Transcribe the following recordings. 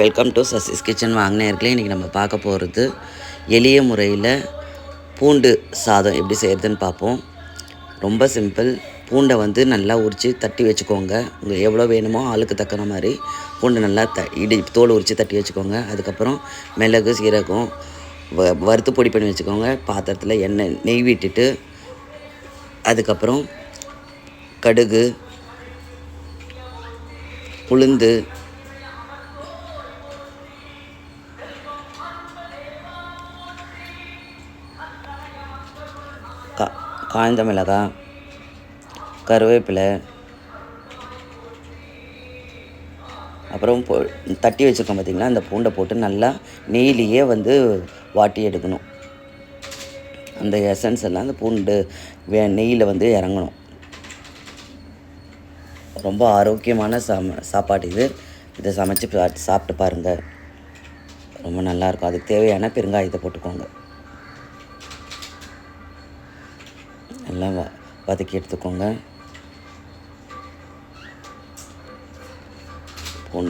Welcome to Sasi's kitchen. வாங்கினேர்களே, இன்றைக்கி நம்ம பார்க்க போகிறது எளிய முறையில் பூண்டு சாதம் எப்படி செய்கிறதுன்னு பார்ப்போம். ரொம்ப சிம்பிள். பூண்டை வந்து நல்லா உரித்து தட்டி வச்சுக்கோங்க. உங்களுக்கு எவ்வளோ வேணுமோ ஆளுக்கு தக்கிற மாதிரி பூண்டை நல்லா தோல் உரித்து தட்டி வச்சுக்கோங்க. அதுக்கப்புறம் மிளகு, சீரகம் வறுத்து பொடி பண்ணி வச்சுக்கோங்க. பாத்திரத்தில் நெய் விட்டுட்டு அதுக்கப்புறம் கடுகு, உளுந்து, காய்ந்த மிளகாய், கருவேப்பிலை, அப்புறம் தட்டி வச்சுருக்கோம் பார்த்திங்களா, அந்த பூண்டை போட்டு நல்லா நெய்லியே வந்து வாட்டி எடுக்கணும். அந்த எசன்ஸ் எல்லாம் அந்த பூண்டு நெய்யில் வந்து இறங்கணும். ரொம்ப ஆரோக்கியமான சாப்பாடு இது. இதை சமைச்சு சாப்பிட்டு பாருங்கள், ரொம்ப நல்லாயிருக்கும். அதுக்கு தேவையான பெருங்காயத்தை போட்டுக்கோங்க. எல்லாம் வதக்கி எடுத்துக்கோங்க.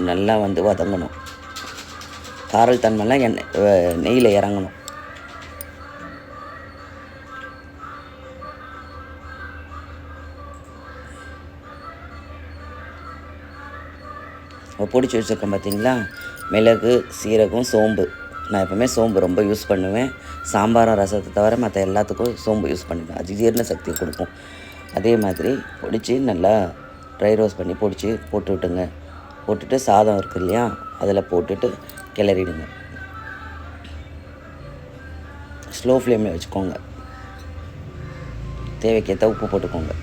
நல்லா வந்து வதங்கணும். காரல் தன்மைலாம் நெய்யில் இறங்கணும். பொடிச்சு வச்சுருக்கேன் பார்த்திங்களா, மிளகு, சீரகம், சோம்பு. நான் எப்போவுமே சோம்பு ரொம்ப யூஸ் பண்ணுவேன். சாம்பாரம், ரசத்தை தவிர மற்ற எல்லாத்துக்கும் சோம்பு யூஸ் பண்ணுவேன். அது ஜீரண சக்தி கொடுக்கும். அதே மாதிரி பொடிச்சு நல்லா ட்ரை ரோஸ்ட் பண்ணி பொடிச்சு போட்டு விட்டுங்க. போட்டுட்டு சாதம் இருக்குது இல்லையா, அதில் போட்டுட்டு கிளறிடுங்க. ஸ்லோ ஃப்ளேமில் வச்சுக்கோங்க. தேவைக்கேற்ற உப்பு போட்டுக்கோங்க.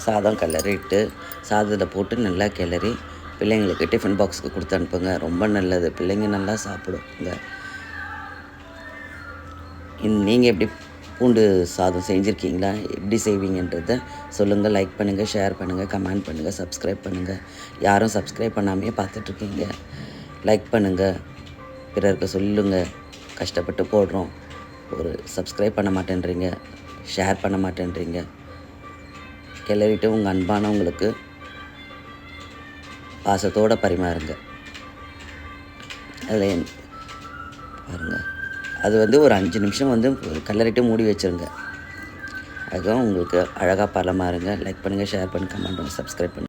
சாதம் கிளறிட்டு சாதத்தை போட்டு நல்லா கிளறி பிள்ளைங்களுக்கு டிஃபன் பாக்ஸுக்கு கொடுத்து அனுப்புங்க. ரொம்ப நல்லது. பிள்ளைங்க நல்லா சாப்பிடுங்க. நீங்கள் எப்படி பூண்டு சாதம் செஞ்சுருக்கீங்களா? எப்படி செய்வீங்கன்றதை சொல்லுங்கள். லைக் பண்ணுங்கள், ஷேர் பண்ணுங்கள், கமெண்ட் பண்ணுங்கள், சப்ஸ்கிரைப் பண்ணுங்கள். யாரும் சப்ஸ்கிரைப் பண்ணாமையே பார்த்துட்ருக்கீங்க. லைக் பண்ணுங்கள், பிறருக்கு சொல்லுங்கள். கஷ்டப்பட்டு போடுறோம். ஒரு சப்ஸ்கிரைப் பண்ண மாட்டேன்றீங்க, ஷேர் பண்ண மாட்டேன்றீங்க. கிளறிட்டு உங்கள் அன்பானவங்களுக்கு பாசத்தோடு பரிமாறுங்க. அதில் பாருங்கள், அது வந்து ஒரு 5 நிமிஷம் வந்து கிளறிட்டு மூடி வச்சுருங்க. அதுதான் உங்களுக்கு அழகாக பரிமாறுங்க. லைக் பண்ணுங்கள், ஷேர் பண்ணுங்கள், கமெண்ட் பண்ணுங்கள், சப்ஸ்கிரைப் பண்ணுங்கள்.